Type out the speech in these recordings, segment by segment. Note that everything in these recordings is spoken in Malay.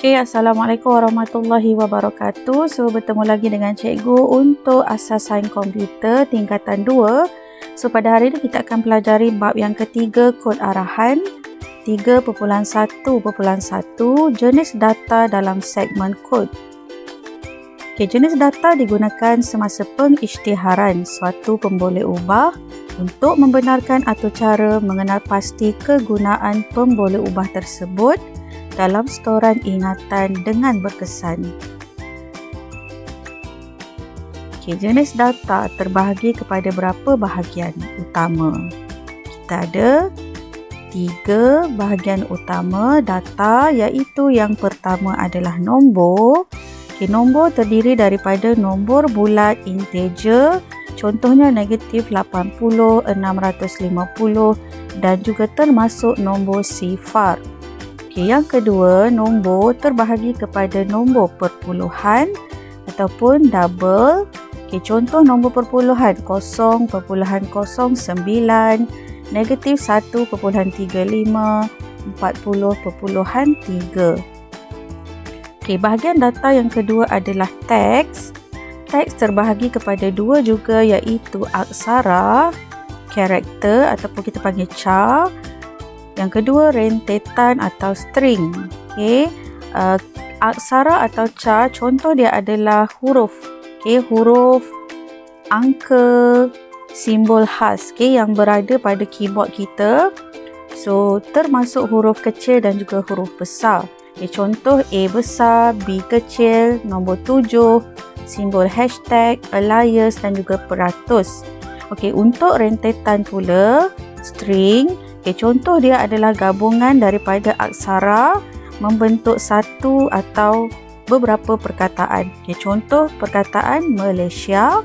Okay, Assalamualaikum warahmatullahi wabarakatuh. So, bertemu lagi dengan cikgu untuk asas sains komputer tingkatan 2. So, pada hari ini kita akan pelajari bab yang ketiga, kod arahan 3.1.1, jenis data dalam segmen kod. Okay, jenis data digunakan semasa pengisytiharan suatu pemboleh ubah untuk membenarkan atau cara mengenal pasti kegunaan pemboleh ubah tersebut dalam storan ingatan dengan berkesan. Okay, jenis data terbahagi kepada berapa bahagian utama? Kita ada 3 bahagian utama data, iaitu yang pertama adalah nombor. Okay, nombor terdiri daripada nombor bulat integer, contohnya negatif 80, 650 dan juga termasuk nombor sifar. Okay, yang kedua, nombor terbahagi kepada nombor perpuluhan ataupun double. Okay, contoh nombor perpuluhan 0.09, negatif 1.35, 40.3. Okay, bahagian data yang kedua adalah teks. Teks terbahagi kepada 2 juga, iaitu aksara, karakter ataupun kita panggil char. Yang kedua, rentetan atau string. Okay. Aksara atau char, contoh dia adalah huruf. Okay. Huruf, angka, simbol khas yang berada pada keyboard kita. So, termasuk huruf kecil dan juga huruf besar. Okay. Contoh A besar, B kecil, nombor 7, simbol hashtag, alias dan juga peratus. Okay. Untuk rentetan pula, string. Okay, contoh dia adalah gabungan daripada aksara membentuk satu atau beberapa perkataan. Okay, contoh perkataan Malaysia,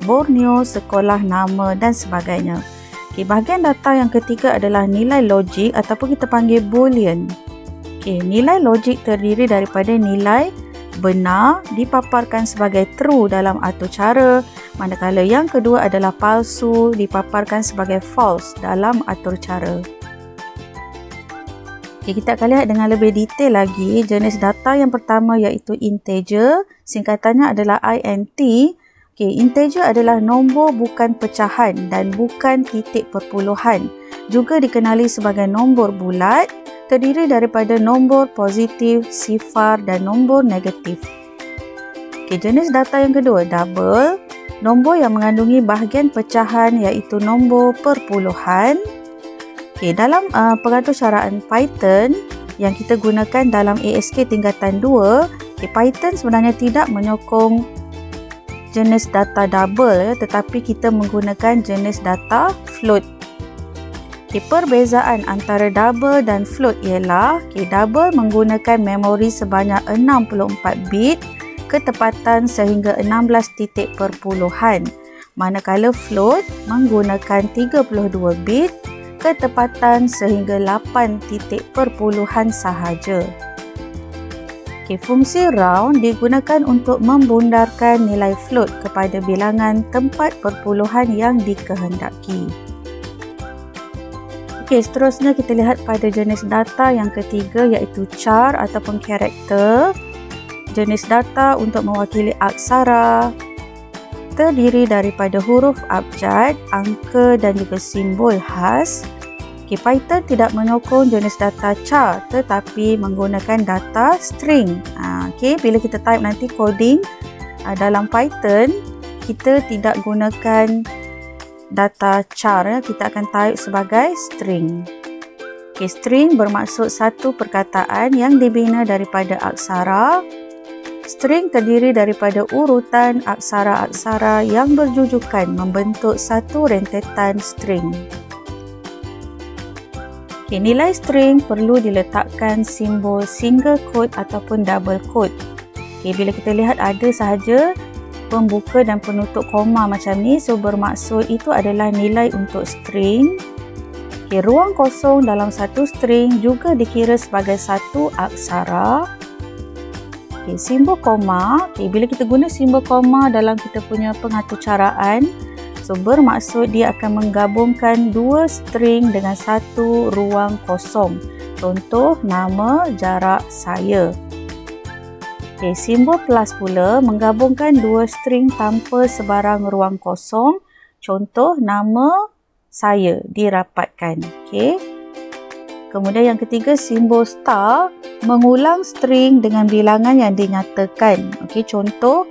Borneo, sekolah, nama dan sebagainya. Okay, bahagian data yang ketiga adalah nilai logik ataupun kita panggil boolean. Okay, nilai logik terdiri daripada nilai benar dipaparkan sebagai true dalam atur cara, manakala yang kedua adalah palsu dipaparkan sebagai false dalam atur cara. Okay, kita akan lihat dengan lebih detail lagi jenis data yang pertama, iaitu integer. Singkatannya adalah INT. Okay, integer adalah nombor bukan pecahan dan bukan titik perpuluhan. Juga dikenali sebagai nombor bulat, terdiri daripada nombor positif, sifar dan nombor negatif. Okay, jenis data yang kedua, double. Nombor yang mengandungi bahagian pecahan, iaitu nombor perpuluhan. Okay, dalam pengatursyaraan Python yang kita gunakan dalam ASK tingkatan 2, okay, Python sebenarnya tidak menyokong jenis data double, tetapi kita menggunakan jenis data float. Okay, perbezaan antara double dan float ialah double menggunakan memori sebanyak 64 bit, ketepatan sehingga 16 titik perpuluhan, manakala float menggunakan 32 bit, ketepatan sehingga 8 titik perpuluhan sahaja. Okay, fungsi round digunakan untuk membundarkan nilai float kepada bilangan tempat perpuluhan yang dikehendaki. Okay, seterusnya kita lihat pada jenis data yang ketiga, iaitu char ataupun karakter. Jenis data untuk mewakili aksara terdiri daripada huruf abjad, angka dan juga simbol khas. Okay, Python tidak menyokong jenis data char tetapi menggunakan data string. Okay, bila kita type nanti coding dalam Python, kita tidak gunakan data char, kita akan type sebagai string. Okay, string bermaksud satu perkataan yang dibina daripada aksara. String terdiri daripada urutan aksara-aksara yang berjujukan membentuk satu rentetan string. Okay, nilai string perlu diletakkan simbol single quote ataupun double quote. Okay, bila kita lihat ada sahaja pembuka dan penutup koma macam ni, so bermaksud itu adalah nilai untuk string. Okay, ruang kosong dalam satu string juga dikira sebagai satu aksara. Okay, simbol koma, bila kita guna simbol koma dalam kita punya pengaturcaraan, So bermaksud dia akan menggabungkan dua string dengan satu ruang kosong. Contoh nama, jarak, saya. Okay, simbol plus pula menggabungkan dua string tanpa sebarang ruang kosong. Contoh nama, saya dirapatkan. Okay. Kemudian yang ketiga, simbol star mengulang string dengan bilangan yang dinyatakan. Okay, contoh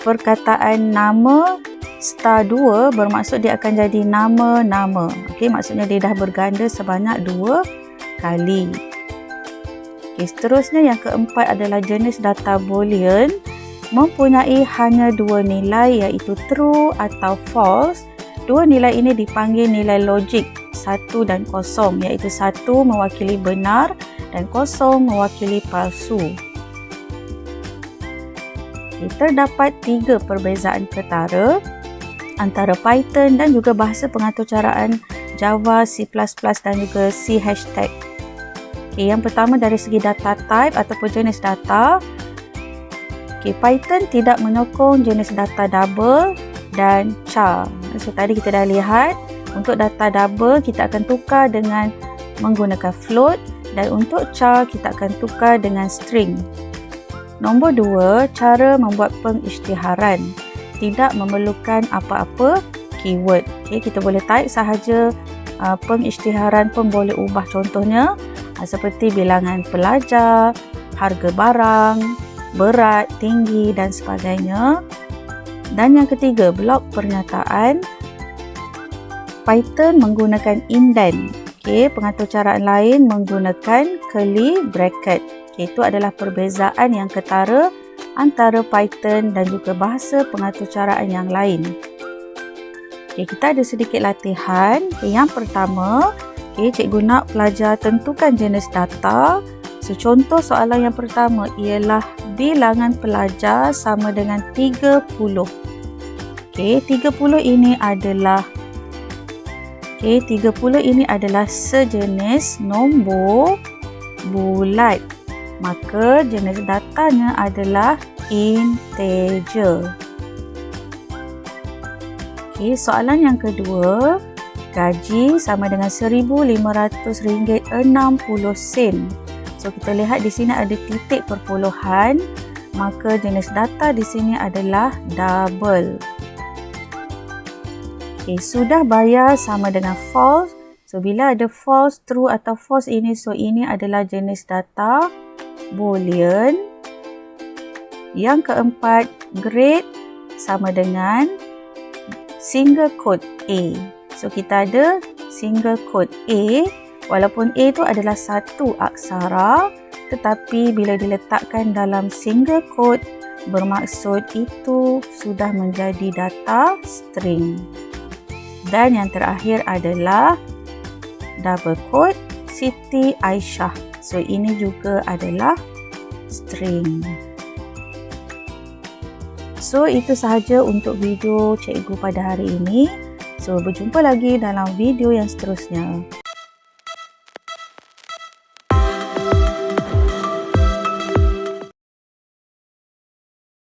perkataan nama star 2 bermaksud dia akan jadi nama-nama. Okay, maksudnya dia dah berganda sebanyak 2 kali. Okay, seterusnya yang keempat adalah jenis data boolean mempunyai hanya 2 nilai iaitu true atau false. 2 nilai ini dipanggil nilai logik 1 dan 0 iaitu 1 mewakili benar dan 0 mewakili palsu. Terdapat 3 perbezaan ketara antara Python dan juga bahasa pengatur caraan Java, C++ dan juga C#. Okay, yang pertama dari segi data type ataupun jenis data. Okay, Python tidak menyokong jenis data double dan char. So tadi kita dah lihat untuk data double kita akan tukar dengan menggunakan float dan untuk char kita akan tukar dengan string. Nombor 2, cara membuat pengisytiharan. Tidak memerlukan apa-apa keyword. Okay, kita boleh type sahaja pengisytiharan pun boleh ubah, contohnya seperti bilangan pelajar, harga barang, berat, tinggi dan sebagainya. Dan yang ketiga, blok pernyataan. Python menggunakan indent. Okay, pengatur caraan lain menggunakan curly bracket. Okay, itu adalah perbezaan yang ketara antara Python dan juga bahasa pengatur caraan yang lain. Okay, kita ada sedikit latihan. Okay, yang pertama, cikgu nak pelajar tentukan jenis data. So, contoh soalan yang pertama ialah bilangan pelajar sama dengan 30. Okay, 30 ini adalah sejenis nombor bulat. Maka jenis datanya adalah integer. Okay, soalan yang kedua, gaji sama dengan RM1,500.60. So kita lihat di sini ada titik perpuluhan, maka jenis data di sini adalah double. Okay, sudah bayar sama dengan false. So bila ada false, true atau false ini, so ini adalah jenis data boolean. Yang keempat, grade sama dengan single quote A. So kita ada single quote A, walaupun A itu adalah satu aksara, tetapi bila diletakkan dalam single quote bermaksud itu sudah menjadi data string. Dan yang terakhir adalah double quote Siti Aisyah. So ini juga adalah string. So itu sahaja untuk video cikgu pada hari ini. So berjumpa lagi dalam video yang seterusnya.